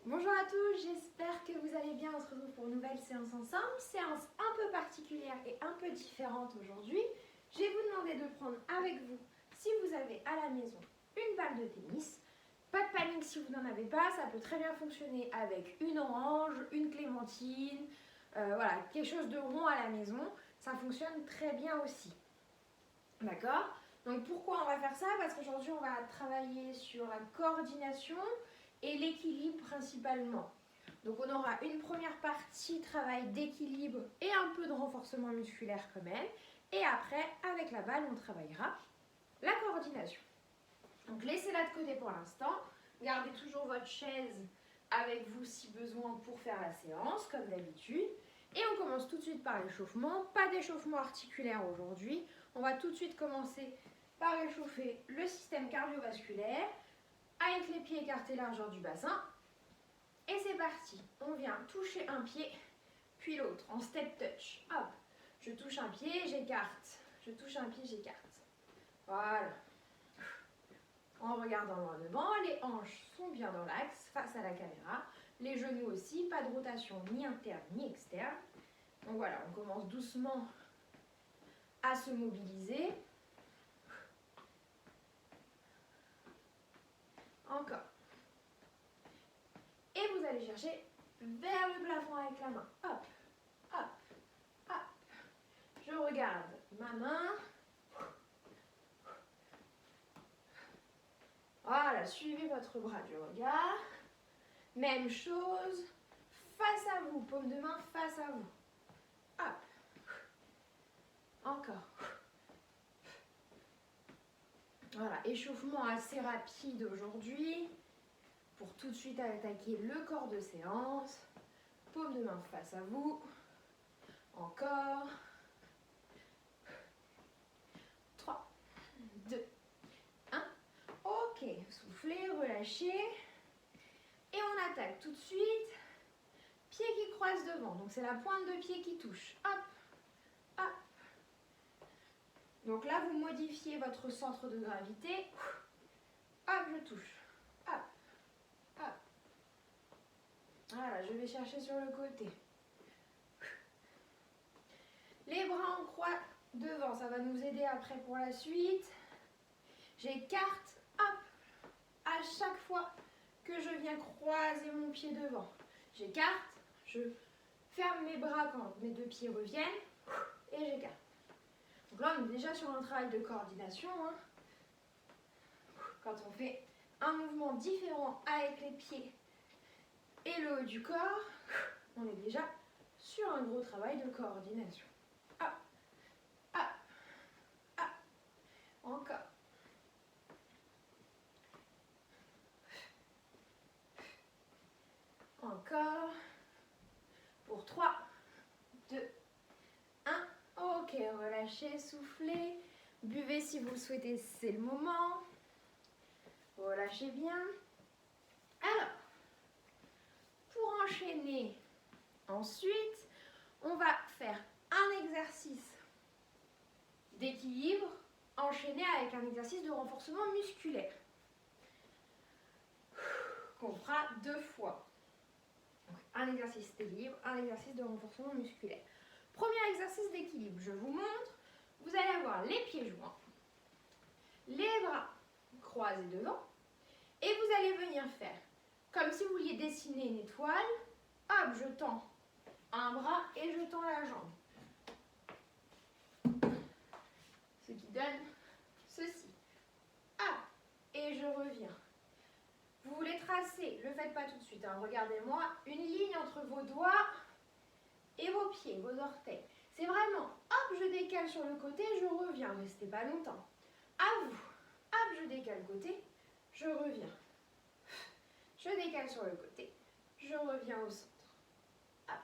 Bonjour à tous, j'espère que vous allez bien. On se retrouve pour une nouvelle séance ensemble. Séance un peu particulière et un peu différente aujourd'hui. Je vais vous demander de prendre avec vous, si vous avez à la maison, une balle de tennis. Pas de panique si vous n'en avez pas, ça peut très bien fonctionner avec une orange, une clémentine, voilà, quelque chose de rond à la maison. Ça fonctionne très bien aussi. D'accord? Donc pourquoi on va faire ça? Parce qu'aujourd'hui on va travailler sur la coordination et l'équilibre principalement. Donc on aura une première partie travail d'équilibre et un peu de renforcement musculaire quand même. Et après, avec la balle, on travaillera la coordination. Donc laissez-la de côté pour l'instant. Gardez toujours votre chaise avec vous si besoin pour faire la séance, comme d'habitude. Et on commence tout de suite par l'échauffement. Pas d'échauffement articulaire aujourd'hui. On va tout de suite commencer par réchauffer le système cardiovasculaire avec les pieds écartés largeur du bassin. Et c'est parti. On vient toucher un pied, puis l'autre en step touch. Hop, je touche un pied, j'écarte. Je touche un pied, j'écarte. Voilà. En regardant loin devant, les hanches sont bien dans l'axe, face à la caméra. Les genoux aussi, pas de rotation ni interne ni externe. Donc voilà, on commence doucement à se mobiliser. Encore. Et vous allez chercher vers le plafond avec la main. Hop, hop, hop. Je regarde ma main. Voilà, suivez votre bras du regard. Même chose, face à vous, paume de main face à vous. Hop. Encore. Voilà, échauffement assez rapide aujourd'hui pour tout de suite attaquer le corps de séance. Paume de main face à vous. Encore. 3, 2, 1. Ok, soufflez, relâchez. Et on attaque tout de suite. Pied qui croise devant, donc c'est la pointe de pied qui touche. Hop, hop. Donc là, vous modifiez votre centre de gravité. Hop, je touche. Hop, hop. Voilà, je vais chercher sur le côté. Les bras en croix devant, ça va nous aider après pour la suite. J'écarte, hop, à chaque fois que je viens croiser mon pied devant. J'écarte, je ferme mes bras quand mes deux pieds reviennent et j'écarte. Donc là, on est déjà sur un travail de coordination. Quand on fait un mouvement différent avec les pieds et le haut du corps, on est déjà sur un gros travail de coordination. Hop, hop, hop. Encore. Encore. Pour 3, 2, 1. Ok, relâchez, soufflez. Buvez si vous le souhaitez, c'est le moment. Relâchez bien. Alors, pour enchaîner, ensuite, on va faire un exercice d'équilibre enchaîné avec un exercice de renforcement musculaire qu'on fera 2 fois. Donc, un exercice d'équilibre, un exercice de renforcement musculaire. Premier exercice d'équilibre, je vous montre. Vous allez avoir les pieds joints, les bras croisés devant et vous allez venir faire comme si vous vouliez dessiner une étoile. Hop, je tends un bras et je tends la jambe. Ce qui donne ceci. Hop, et je reviens. Vous voulez tracer, ne le faites pas tout de suite, hein. Regardez-moi, une ligne entre vos doigts et vos pieds, vos orteils. C'est vraiment, hop, je décale sur le côté, je reviens, ne restez pas longtemps. À vous, hop, je décale côté, je reviens. Je décale sur le côté, je reviens au centre. Hop.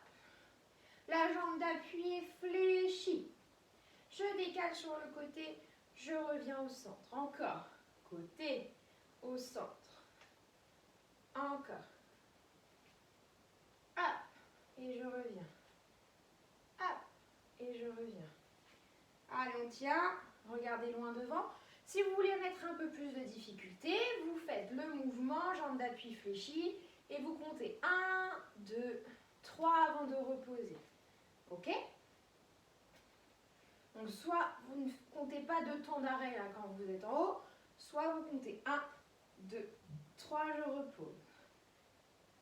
La jambe d'appui est fléchie. Je décale sur le côté, je reviens au centre. Encore. Côté, au centre. Encore. Hop. Et je reviens. Hop. Et je reviens. Allez, on tient. Regardez loin devant. Si vous voulez mettre un peu plus de difficulté, vous faites le mouvement, jambe d'appui fléchie, et vous comptez 1, 2, 3 avant de reposer. Ok? Donc soit vous ne comptez pas de temps d'arrêt là quand vous êtes en haut, soit vous comptez 1, 2, 3, je repose.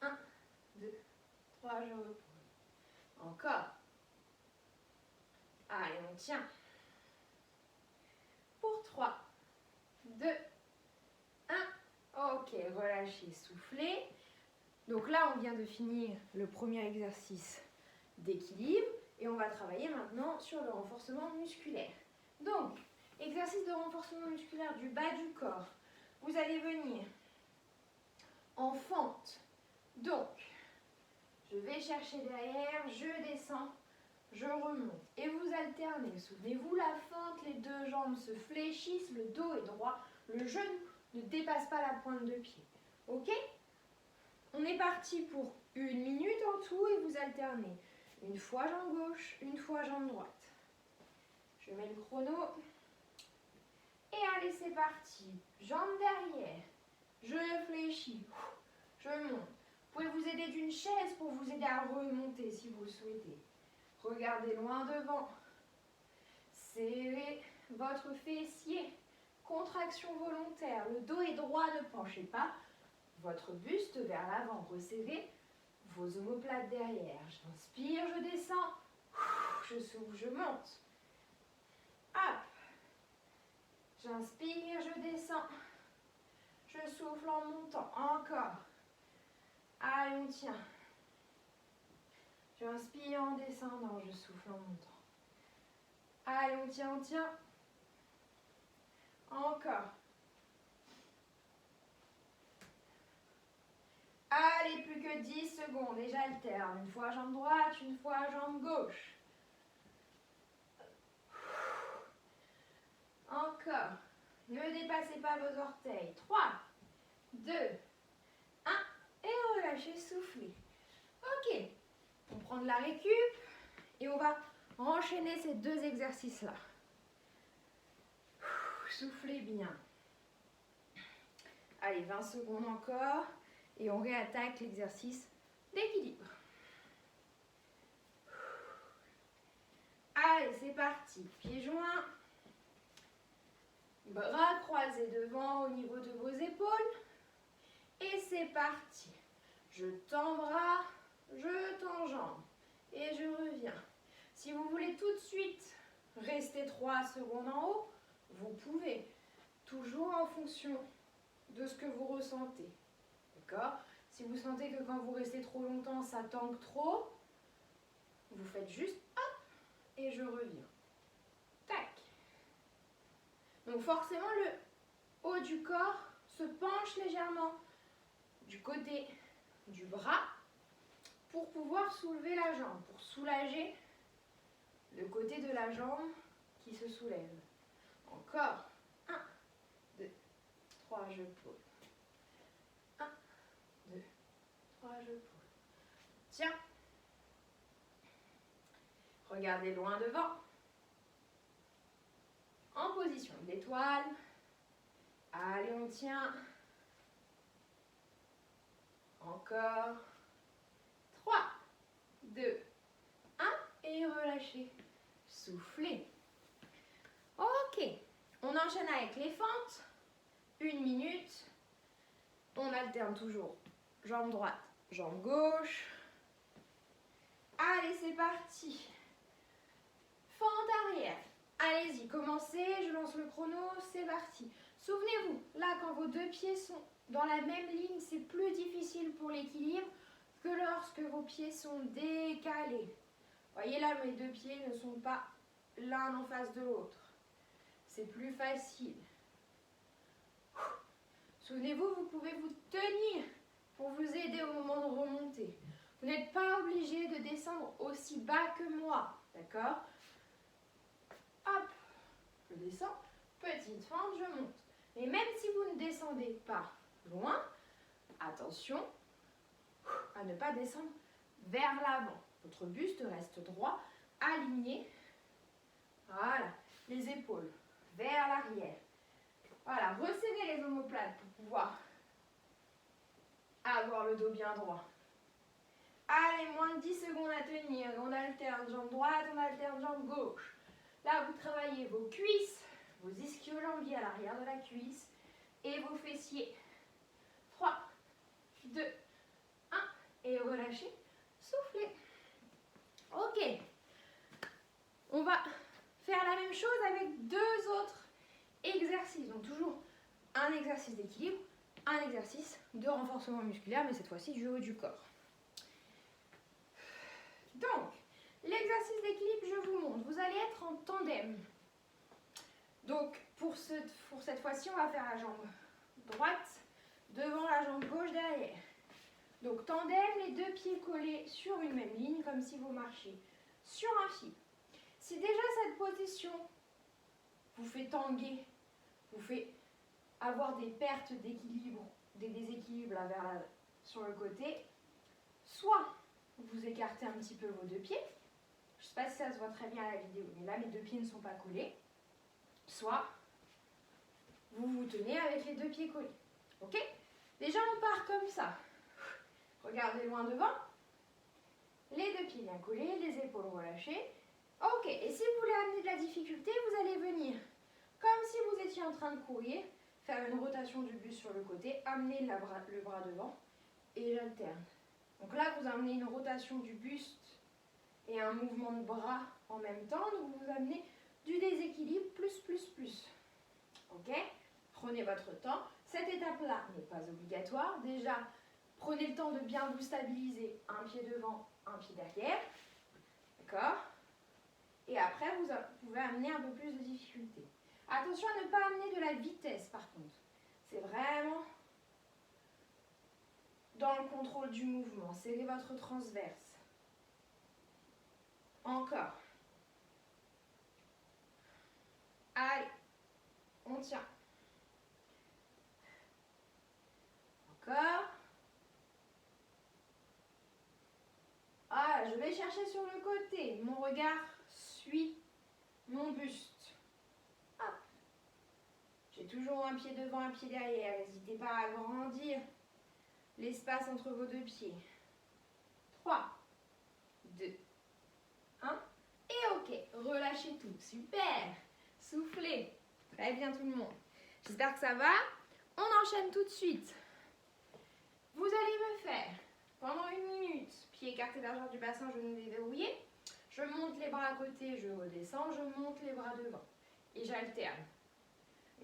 1, 2, 3, je repose. Encore. Allez, on tient. Pour 3, 2, 1. Ok, relâchez, soufflez. Donc là, on vient de finir le premier exercice d'équilibre et on va travailler maintenant sur le renforcement musculaire. Donc, exercice de renforcement musculaire du bas du corps. Vous allez venir en fente. Donc, je vais chercher derrière, je descends, je remonte. Et vous alternez. Souvenez-vous, la fente, les deux jambes se fléchissent, le dos est droit, le genou ne dépasse pas la pointe de pied. Ok? On est parti pour 1 minute en tout et vous alternez. Une fois jambe gauche, une fois jambe droite. Je mets le chrono. Et allez, c'est parti. Jambe derrière. Je fléchis. Je monte. Vous pouvez vous aider d'une chaise pour vous aider à remonter si vous le souhaitez. Regardez loin devant. Serrez votre fessier. Contraction volontaire. Le dos est droit, ne penchez pas. Votre buste vers l'avant. Resserrez vos omoplates derrière. J'inspire, je descends. Je souffle, je monte. Hop. J'inspire, je descends. Je souffle en montant. Encore. Allez, on tient. J'inspire en descendant. Je souffle en montant. Allez, on tient, on tient. Encore. Allez, plus que 10 secondes. Et j'alterne. Une fois jambe droite, une fois jambe gauche. Encore. Ne dépassez pas vos orteils. 3, 2, 1. Et relâchez, soufflez. Ok. On prend de la récup et on va enchaîner ces deux exercices-là. Soufflez bien. Allez, 20 secondes encore. Et on réattaque l'exercice d'équilibre. Allez, c'est parti. Pieds joints. Bras croisés devant au niveau de vos épaules. Et c'est parti. Je tends bras, je tends jambes. Et je reviens. Si vous voulez tout de suite rester 3 secondes en haut, vous pouvez. Toujours en fonction de ce que vous ressentez. D'accord? Si vous sentez que quand vous restez trop longtemps, ça tangue trop, vous faites juste hop et je reviens. Tac. Donc forcément, le haut du corps se penche légèrement du côté du bras pour pouvoir soulever la jambe, pour soulager le côté de la jambe qui se soulève. Encore. 1, 2, 3, je pose. 1, 2, 3, je pose. Tiens. Regardez loin devant. En position d'étoile. Allez, on tient. Encore. 3, 2, 1. Et relâchez. Soufflez. Ok. On enchaîne avec les fentes. 1 minute. On alterne toujours. Jambe droite, jambe gauche. Allez, c'est parti. Fente arrière. Allez-y, commencez. Je lance le chrono. C'est parti. Souvenez-vous, là, quand vos deux pieds sont dans la même ligne, c'est plus difficile pour l'équilibre que lorsque vos pieds sont décalés. Voyez là, mes deux pieds ne sont pas l'un en face de l'autre. C'est plus facile. Souvenez-vous, vous pouvez vous tenir pour vous aider au moment de remonter. Vous n'êtes pas obligé de descendre aussi bas que moi, d'accord? Hop, je descends, petite fente, je monte. Mais même si vous ne descendez pas loin, attention à ne pas descendre vers l'avant. Votre buste reste droit, aligné. Voilà, les épaules vers l'arrière. Voilà, resserrez les omoplates pour pouvoir avoir le dos bien droit. Allez, moins de 10 secondes à tenir. On alterne jambe droite, on alterne jambe gauche. Là, vous travaillez vos cuisses, vos ischio-jambiers à l'arrière de la cuisse et vos fessiers. 3, 2, 1 et relâchez. Soufflez. Ok. On va faire la même chose avec 2 autres exercices. Donc toujours un exercice d'équilibre, un exercice de renforcement musculaire, mais cette fois-ci du haut du corps. Donc, l'exercice d'équilibre, je vous montre. Vous allez être en tandem. Donc, pour cette fois-ci, on va faire la jambe droite devant la jambe gauche derrière. Donc, tandem, les 2 pieds collés sur une même ligne, comme si vous marchiez sur un fil. Si déjà cette position vous fait tanguer, vous fait avoir des pertes d'équilibre, des déséquilibres là, sur le côté, soit vous écartez un petit peu vos 2 pieds, je ne sais pas si ça se voit très bien à la vidéo, mais là mes 2 pieds ne sont pas collés, soit vous vous tenez avec les 2 pieds collés. Ok? Déjà on part comme ça. Regardez loin devant, les 2 pieds bien collés, les épaules relâchées. Ok, et si vous voulez amener de la difficulté, vous allez venir comme si vous étiez en train de courir, faire une rotation du buste sur le côté, amener le bras devant et j'alterne. Donc là, vous amenez une rotation du buste et un mouvement de bras en même temps, donc vous amenez du déséquilibre plus. Ok? Prenez votre temps. Cette étape-là n'est pas obligatoire. Déjà, prenez le temps de bien vous stabiliser, un pied devant, un pied derrière. D'accord? Et après, vous pouvez amener un peu plus de difficulté. Attention à ne pas amener de la vitesse par contre. C'est vraiment dans le contrôle du mouvement. Serrez votre transverse. Encore. Allez, on tient. Encore. Ah, je vais chercher sur le côté. Mon regard suit mon buste. Hop. J'ai toujours un pied devant, un pied derrière. N'hésitez pas à agrandir l'espace entre vos 2 pieds. 3, 2, 1. Et ok, relâchez tout. Super. Soufflez. Très bien tout le monde. J'espère que ça va. On enchaîne tout de suite. Vous allez me faire, pendant 1 minute, pied écarté largeur du bassin, genoux déverrouillés. Je monte les bras à côté, je redescends, je monte les bras devant. Et j'alterne.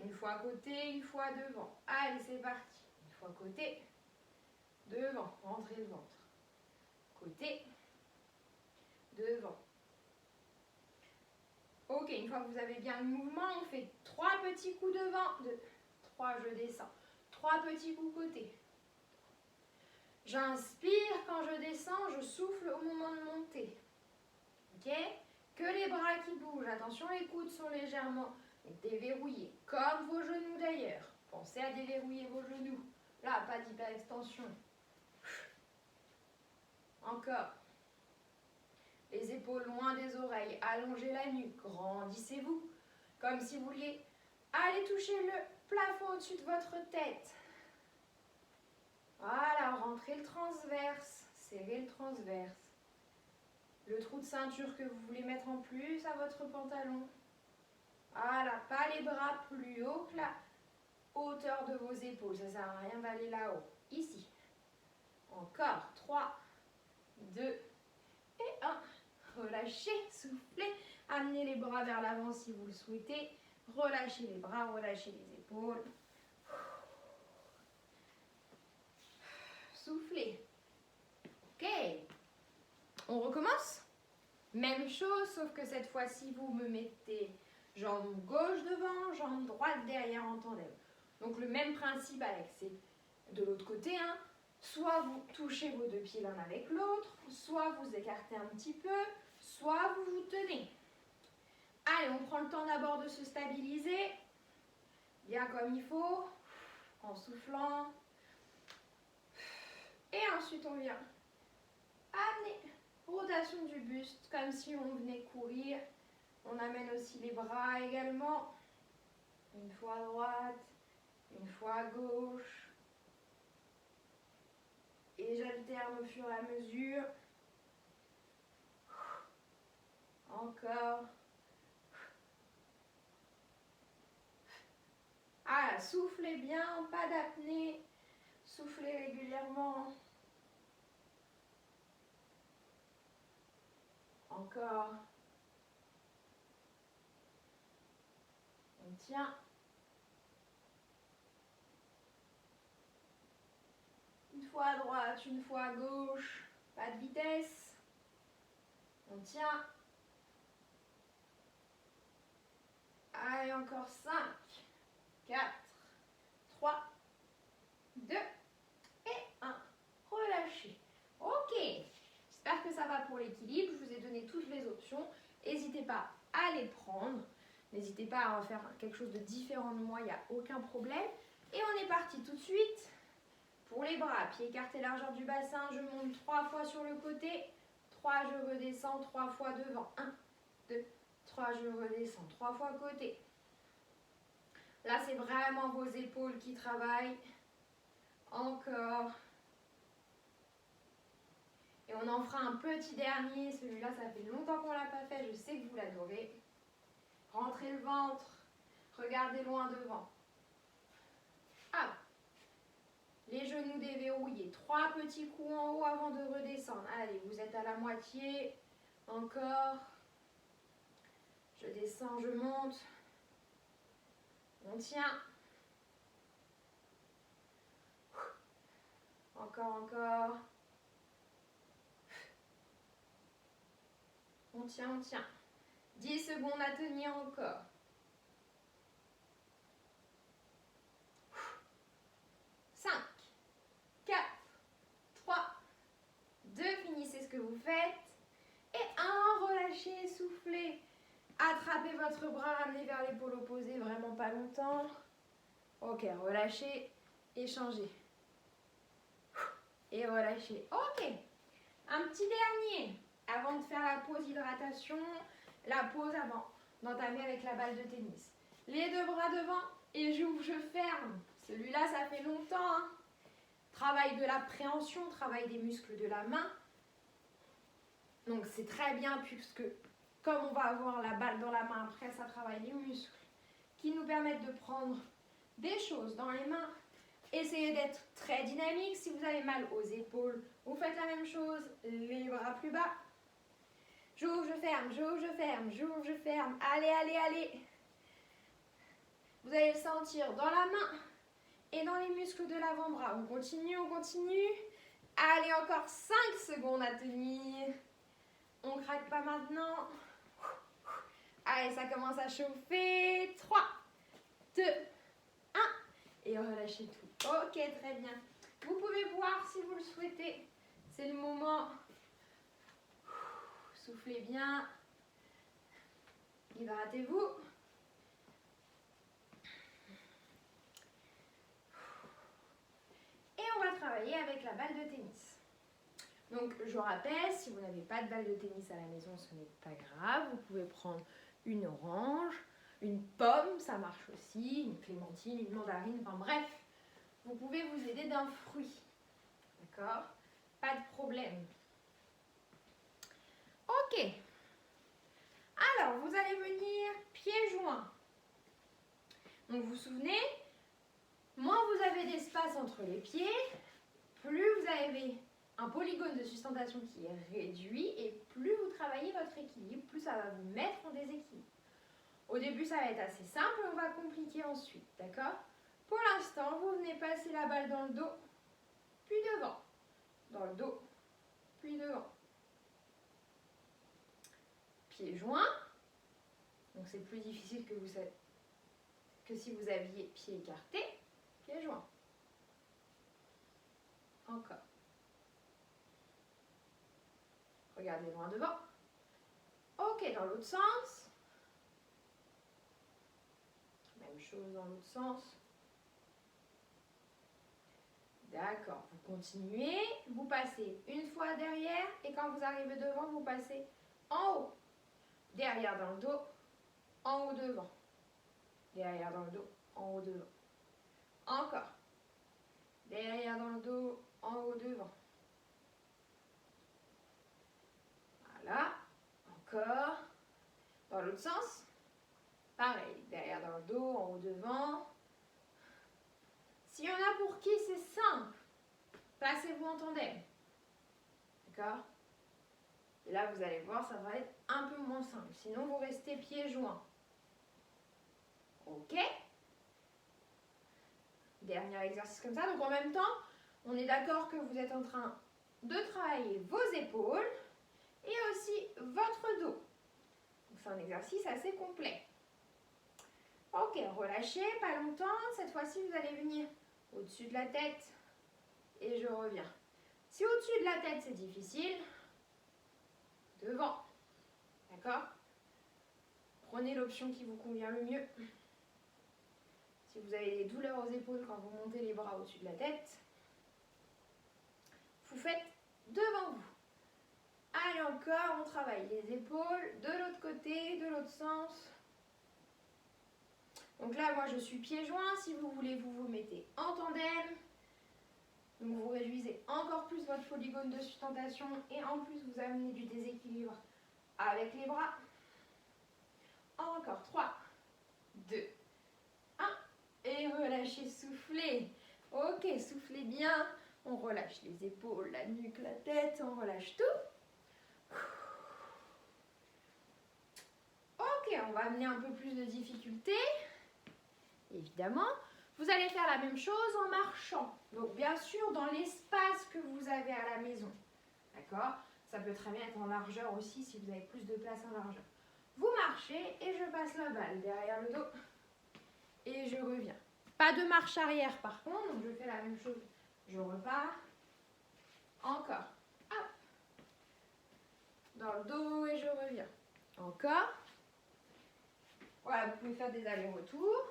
Une fois à côté, une fois devant. Allez, c'est parti. Une fois côté, devant, rentrez le ventre. Côté, devant. Ok, une fois que vous avez bien le mouvement, on fait 3 petits coups devant. 3, je descends. 3 petits coups côté. J'inspire, quand je descends, je souffle au moment de monter. Ok? Que les bras qui bougent. Attention, les coudes sont légèrement déverrouillés, comme vos genoux d'ailleurs. Pensez à déverrouiller vos genoux. Là, pas d'hyperextension. Encore. Les épaules loin des oreilles. Allongez la nuque. Grandissez-vous. Comme si vous vouliez aller toucher le plafond au-dessus de votre tête. Voilà, rentrez le transverse. Serrez le transverse. Le trou de ceinture que vous voulez mettre en plus à votre pantalon. Voilà, pas les bras plus haut que la hauteur de vos épaules. Ça ne sert à rien d'aller là-haut. Ici. Encore. 3, 2 et 1. Relâchez, soufflez. Amenez les bras vers l'avant si vous le souhaitez. Relâchez les bras, relâchez les épaules. Soufflez. Ok. On recommence? Même chose, sauf que cette fois-ci, vous me mettez jambe gauche devant, jambe droite derrière en tandem. Donc le même principe avec, c'est de l'autre côté. Hein. Soit vous touchez vos 2 pieds l'un avec l'autre, soit vous écartez un petit peu, soit vous vous tenez. Allez, on prend le temps d'abord de se stabiliser, bien comme il faut, en soufflant. Et ensuite, on vient amener rotation du buste, comme si on venait courir. On amène aussi les bras également. Une fois à droite, une fois à gauche. Et j'alterne au fur et à mesure. Encore. Ah, soufflez bien, pas d'apnée. Soufflez régulièrement. Encore. On tient. Une fois à droite, une fois à gauche. Pas de vitesse. On tient. Allez, encore 5, 4, 3, 2 et 1. Relâchez. Ok. J'espère que ça va pour l'équilibre. Je vous ai donné toutes les options. N'hésitez pas à les prendre. N'hésitez pas à faire quelque chose de différent de moi. Il n'y a aucun problème. Et on est parti tout de suite. Pour les bras, pieds écartés, largeur du bassin. Je monte 3 fois sur le côté. 3, je redescends 3 fois devant. 1, 2, 3, je redescends 3 fois côté. Là, c'est vraiment vos épaules qui travaillent. Encore. Et on en fera un petit dernier. Celui-là, ça fait longtemps qu'on ne l'a pas fait. Je sais que vous l'adorez. Rentrez le ventre. Regardez loin devant. Ah. Les genoux déverrouillés. 3 petits coups en haut avant de redescendre. Allez, vous êtes à la moitié. Encore. Je descends, je monte. On tient. Encore, encore. On tient, on tient. 10 secondes à tenir encore. 5, 4, 3, 2, finissez ce que vous faites. Et 1, relâchez, soufflez. Attrapez votre bras, ramenez vers l'épaule opposée, vraiment pas longtemps. Ok, relâchez et changez. Et relâchez. Ok, un petit dernier. Avant de faire la pause hydratation, la pause avant d'entamer avec la balle de tennis. Les 2 bras devant et j'ouvre, je ferme. Celui-là, ça fait longtemps. Hein. Travail de l'appréhension, travail des muscles de la main. Donc c'est très bien puisque comme on va avoir la balle dans la main, après ça travaille les muscles qui nous permettent de prendre des choses dans les mains. Essayez d'être très dynamique. Si vous avez mal aux épaules, vous faites la même chose. Les bras plus bas. J'ouvre, je ferme, j'ouvre, je ferme, j'ouvre, je ferme. Allez, allez, allez. Vous allez le sentir dans la main et dans les muscles de l'avant-bras. On continue, on continue. Allez, encore 5 secondes à tenir. On ne craque pas maintenant. Allez, ça commence à chauffer. 3, 2, 1. Et relâchez tout. Ok, très bien. Vous pouvez boire si vous le souhaitez. C'est le moment. Soufflez bien. Hydratez-vous. Et on va travailler avec la balle de tennis. Donc, je rappelle, si vous n'avez pas de balle de tennis à la maison, ce n'est pas grave. Vous pouvez prendre une orange, une pomme, ça marche aussi, une clémentine, une mandarine, enfin bref. Vous pouvez vous aider d'un fruit. D'accord? Pas de problème. Ok. Alors, vous allez venir pieds joints. Donc, vous vous souvenez, moins vous avez d'espace entre les pieds, plus vous avez un polygone de sustentation qui est réduit et plus vous travaillez votre équilibre, plus ça va vous mettre en déséquilibre. Au début, ça va être assez simple, on va compliquer ensuite, d'accord? Pour l'instant, vous venez passer la balle dans le dos, puis devant. Dans le dos, puis devant. Pieds joints. Donc c'est plus difficile que si vous aviez pieds écartés, pieds joints. Encore. Regardez loin devant. Ok, dans l'autre sens. Même chose dans l'autre sens. D'accord, vous continuez, vous passez une fois derrière et quand vous arrivez devant, vous passez en haut. Derrière dans le dos, en haut devant. Derrière dans le dos, en haut devant. Encore. Derrière dans le dos, en haut devant. encore. Dans l'autre sens. Pareil, derrière dans le dos, en haut devant. S'il y en a pour qui c'est simple, passez-vous en tandem. D'accord? Et là, vous allez voir, ça va être un peu moins simple. Sinon, vous restez pieds joints. Ok? Dernier exercice comme ça. Donc, en même temps, on est d'accord que vous êtes en train de travailler vos épaules et aussi votre dos. C'est un exercice assez complet. Ok, relâchez, pas longtemps. Cette fois-ci, vous allez venir au-dessus de la tête et je reviens. Si au-dessus de la tête, c'est difficile, devant. D'accord? Prenez l'option qui vous convient le mieux. Si vous avez des douleurs aux épaules quand vous montez les bras au-dessus de la tête, vous faites devant vous. Allez, encore, on travaille les épaules de l'autre côté, de l'autre sens. Donc là, moi, je suis pieds joints. Si vous voulez, vous vous mettez en tandem. Donc, vous réduisez encore plus votre polygone de sustentation et en plus, vous amenez du déséquilibre avec les bras. Encore 3, 2, 1. Et relâchez, soufflez. Ok, soufflez bien. On relâche les épaules, la nuque, la tête. On relâche tout. Ok, on va amener un peu plus de difficulté. Évidemment, vous allez faire la même chose en marchant. Donc, bien sûr, dans l'espace que vous avez à la maison. D'accord? Ça peut très bien être en largeur aussi, si vous avez plus de place en largeur. Vous marchez et je passe la balle derrière le dos. Et je reviens. Pas de marche arrière par contre, donc je fais la même chose. Je repars. Encore. Hop. Dans le dos et je reviens. Encore. Voilà, vous pouvez faire des allers-retours.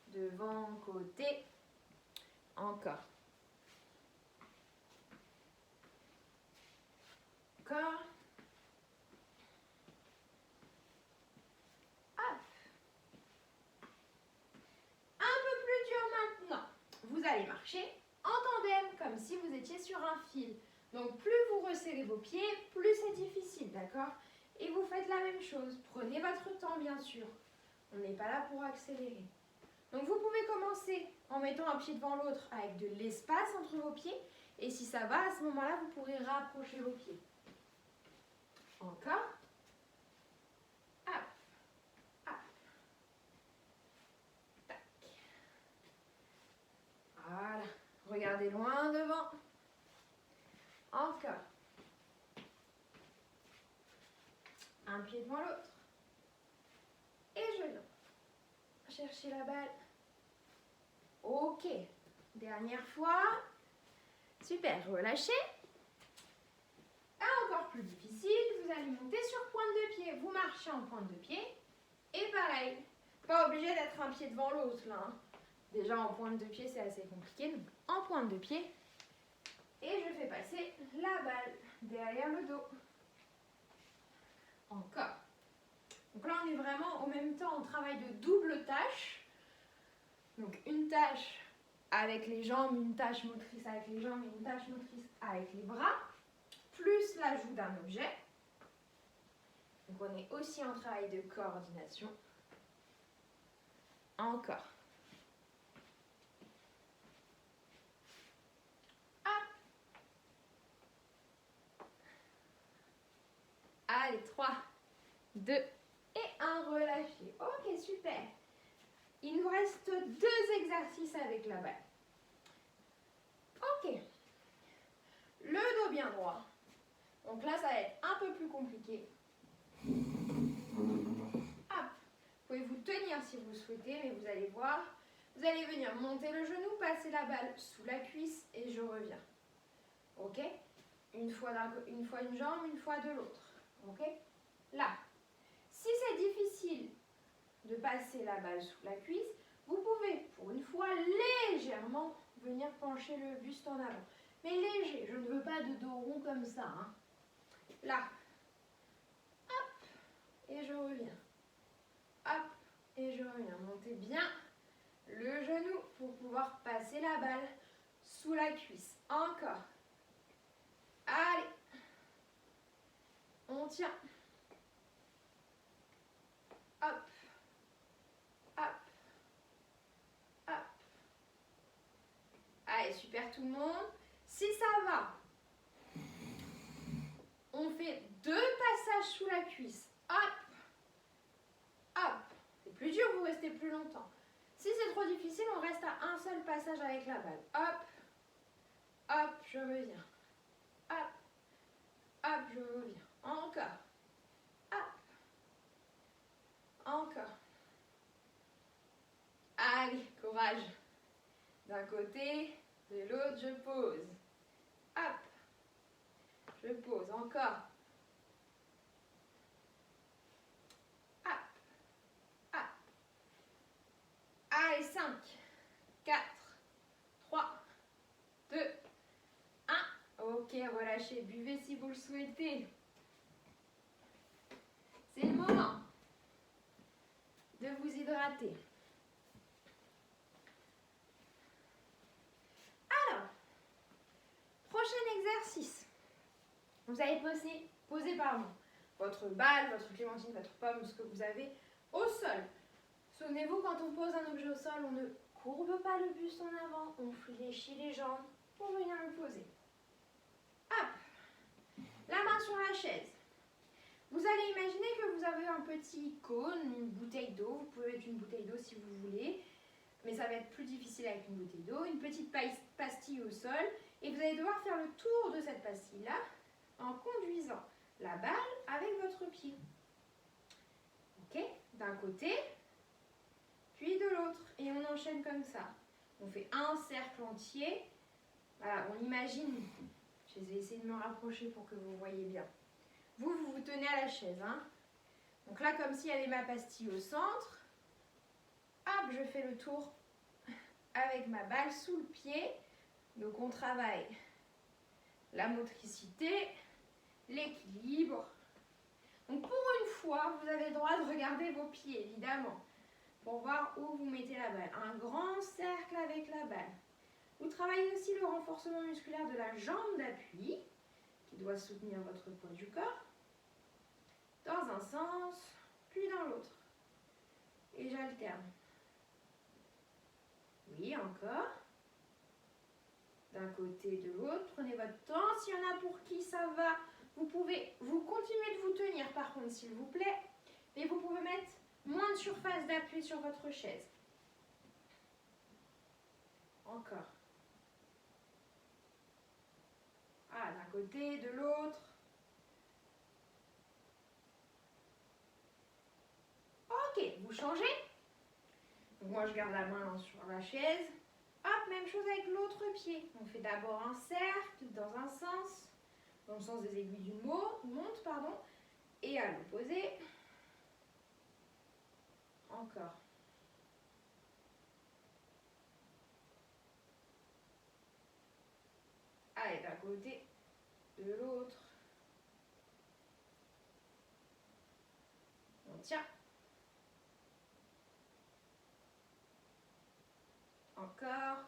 Devant, côté. Encore. Encore. Hop. Un peu plus dur maintenant. Vous allez marcher en tandem, comme si vous étiez sur un fil. Donc plus vous resserrez vos pieds, plus c'est difficile, d'accord? Et vous faites la même chose. Prenez votre temps, bien sûr. On n'est pas là pour accélérer. Donc vous pouvez commencer en mettant un pied devant l'autre avec de l'espace entre vos pieds. Et si ça va, à ce moment-là, vous pourrez rapprocher vos pieds. Encore. Hop. Hop. Tac. Voilà. Regardez loin devant. Encore. Un pied devant l'autre. Et je viens. Chercher la balle. Ok. Dernière fois. Super. Relâchez. Encore plus difficile. Vous allez monter sur pointe de pied. Vous marchez en pointe de pied. Et pareil. Pas obligé d'être un pied devant l'autre là. Hein. Déjà en pointe de pied, c'est assez compliqué. Donc en pointe de pied. Et je fais passer la balle derrière le dos. Encore. Donc là, on est vraiment, en même temps, on travaille de double tâche. Donc une tâche avec les jambes, une tâche motrice avec les jambes et une tâche motrice avec les bras, plus l'ajout d'un objet. Donc on est aussi en travail de coordination. Encore. Hop. Allez, 3, 2 et 1, relâchez. Ok, super. Il nous reste 2 exercices avec la balle. Ok. Le dos bien droit. Donc là, ça va être un peu plus compliqué. Hop. Pouvez-vous tenir si vous souhaitez, mais vous allez voir. Vous allez venir monter le genou, passer la balle sous la cuisse et je reviens. Ok? Une fois une jambe, une fois de l'autre. Ok? Là. Si c'est difficile de passer la balle sous la cuisse, vous pouvez, pour une fois, légèrement venir pencher le buste en avant. Mais léger, je ne veux pas de dos rond comme ça. Hein. Là. Hop. Et je reviens. Hop. Et je reviens. Montez bien le genou pour pouvoir passer la balle sous la cuisse. Encore. Allez. On tient. Hop. Hop. Hop. Allez, super tout le monde. Si ça va, on fait 2 passages sous la cuisse. Hop. Hop. C'est plus dur, vous restez plus longtemps. Si c'est trop difficile, on reste à un seul passage avec la balle. Hop. Hop, je reviens. Hop. Hop, je reviens. Encore. Hop. Encore. Allez, courage. D'un côté, de l'autre, je pose. Hop. Je pose. Encore. Hop. Hop. Allez, 5, 4, 3, 2, 1. Ok, relâchez. Buvez si vous le souhaitez. C'est le moment de vous hydrater. Alors, prochain exercice. Vous allez poser votre balle, votre clémentine, votre pomme, ce que vous avez au sol. Souvenez-vous, quand on pose un objet au sol, on ne courbe pas le buste en avant, on fléchit les jambes pour venir le poser. Hop, la main sur la chaise. Vous allez imaginer que vous avez un petit cône, une bouteille d'eau. Vous pouvez mettre une bouteille d'eau si vous voulez, mais ça va être plus difficile avec une bouteille d'eau. Une petite pastille au sol, et vous allez devoir faire le tour de cette pastille-là en conduisant la balle avec votre pied. Ok, d'un côté, puis de l'autre, et on enchaîne comme ça. On fait un cercle entier. Voilà, on imagine. Je vais essayer de me rapprocher pour que vous voyez bien. Vous vous tenez à la chaise. Hein. Donc là, comme s'il y avait ma pastille au centre. Hop, je fais le tour avec ma balle sous le pied. Donc on travaille la motricité, l'équilibre. Donc pour une fois, vous avez le droit de regarder vos pieds, évidemment, pour voir où vous mettez la balle. Un grand cercle avec la balle. Vous travaillez aussi le renforcement musculaire de la jambe d'appui, qui doit soutenir votre poids du corps, dans un sens, puis dans l'autre. Et j'alterne. Oui, encore. D'un côté, de l'autre. Prenez votre temps. S'il y en a pour qui ça va, vous pouvez continuer de vous tenir, par contre, s'il vous plaît. Et vous pouvez mettre moins de surface d'appui sur votre chaise. Encore. Ah, d'un côté, de l'autre. Ok, vous changez. Donc moi, je garde la main sur la chaise. Hop, même chose avec l'autre pied. On fait d'abord un cercle dans un sens, dans le sens des aiguilles d'une montre, pardon, et à l'opposé. Encore. Allez, d'un côté, de l'autre. On tient. Encore.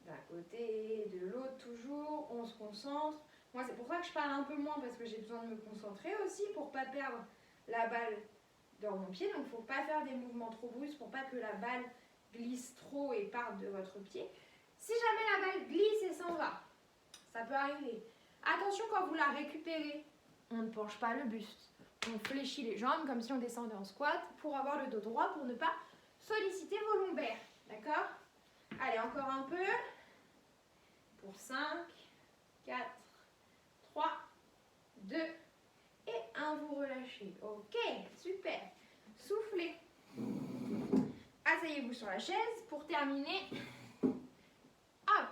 D'un côté, de l'autre, toujours. On se concentre. Moi, c'est pour ça que je parle un peu moins, parce que j'ai besoin de me concentrer aussi pour ne pas perdre la balle dans mon pied. Donc, il ne faut pas faire des mouvements trop brusques pour pas que la balle glisse trop et parte de votre pied. Si jamais la balle glisse et s'en va, ça peut arriver. Attention, quand vous la récupérez, on ne penche pas le buste. On fléchit les jambes comme si on descendait en squat pour avoir le dos droit, pour ne pas solliciter vos lombaires. D'accord? Allez, encore un peu. Pour 5, 4, 3, 2 et 1. Vous relâchez. Ok, super. Soufflez. Asseyez-vous sur la chaise pour terminer. Hop.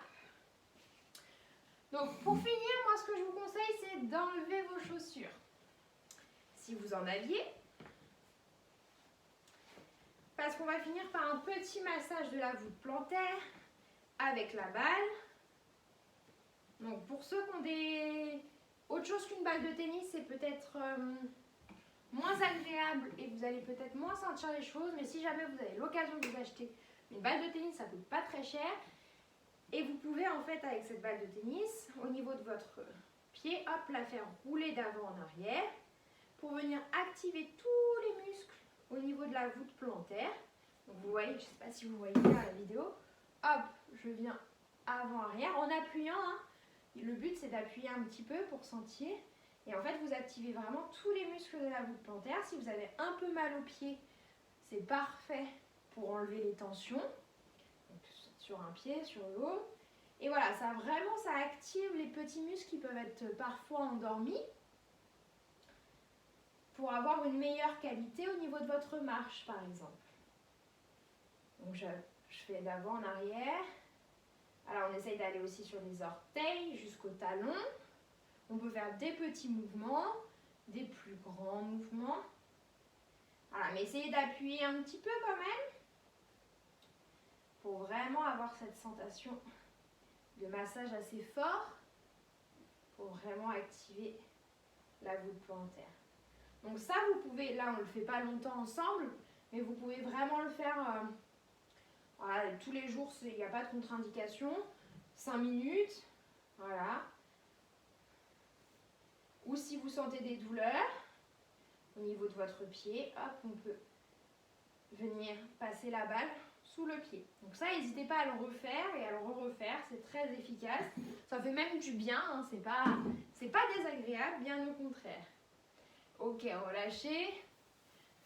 Donc, pour finir, moi, ce que je vous conseille, c'est d'enlever vos chaussures. Si vous en aviez. Parce qu'on va finir par un petit massage de la voûte plantaire avec la balle. Donc, pour ceux qui ont des... autre chose qu'une balle de tennis, c'est peut-être moins agréable et vous allez peut-être moins sentir les choses. Mais si jamais vous avez l'occasion de vous acheter une balle de tennis, ça ne coûte pas très cher. Et vous pouvez en fait avec cette balle de tennis, au niveau de votre pied, hop, la faire rouler d'avant en arrière pour venir activer tous les muscles au niveau de la voûte plantaire. Donc vous voyez, je ne sais pas si vous voyez bien la vidéo, hop, je viens avant-arrière en appuyant. Hein. Le but c'est d'appuyer un petit peu pour sentir. Et en fait vous activez vraiment tous les muscles de la voûte plantaire. Si vous avez un peu mal au pied, c'est parfait pour enlever les tensions. Donc, sur un pied, sur l'autre. Et voilà, ça active les petits muscles qui peuvent être parfois endormis pour avoir une meilleure qualité au niveau de votre marche par exemple. Donc je fais d'avant en arrière. Alors on essaye d'aller aussi sur les orteils jusqu'au talon. On peut faire des petits mouvements, des plus grands mouvements. Voilà, mais essayez d'appuyer un petit peu quand même pour vraiment avoir cette sensation de massage assez fort pour vraiment activer la voûte plantaire. Donc ça, vous pouvez, là on ne le fait pas longtemps ensemble, mais vous pouvez vraiment le faire voilà, tous les jours, il n'y a pas de contre-indication. 5 minutes, voilà. Ou si vous sentez des douleurs au niveau de votre pied, hop, on peut venir passer la balle sous le pied. Donc ça, n'hésitez pas à le refaire et à le refaire, c'est très efficace. Ça fait même du bien, hein, c'est pas désagréable, bien au contraire. Ok, relâchez.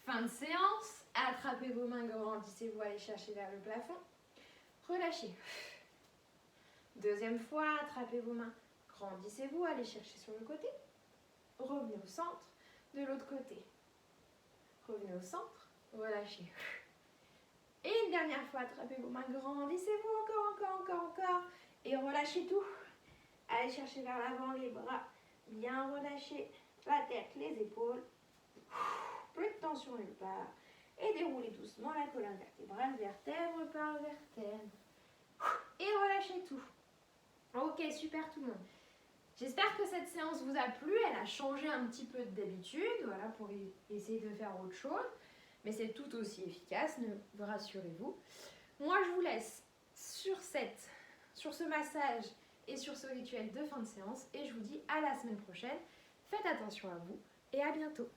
Fin de séance. Attrapez vos mains, grandissez-vous, allez chercher vers le plafond. Relâchez. Deuxième fois, attrapez vos mains, grandissez-vous, allez chercher sur le côté. Revenez au centre. De l'autre côté. Revenez au centre, relâchez. Et une dernière fois, attrapez vos mains, grandissez-vous, encore. Et relâchez tout. Allez chercher vers l'avant les bras. Bien relâcher la tête, les épaules. Plus de tension nulle part. Et déroulez doucement la colonne vertébrale, vertèbre par vertèbre. Et relâchez tout. Ok, super tout le monde. J'espère que cette séance vous a plu. Elle a changé un petit peu d'habitude, voilà, pour essayer de faire autre chose. Mais c'est tout aussi efficace, ne rassurez-vous. Moi, je vous laisse sur ce massage et sur ce rituel de fin de séance. Et je vous dis à la semaine prochaine. Faites attention à vous et à bientôt.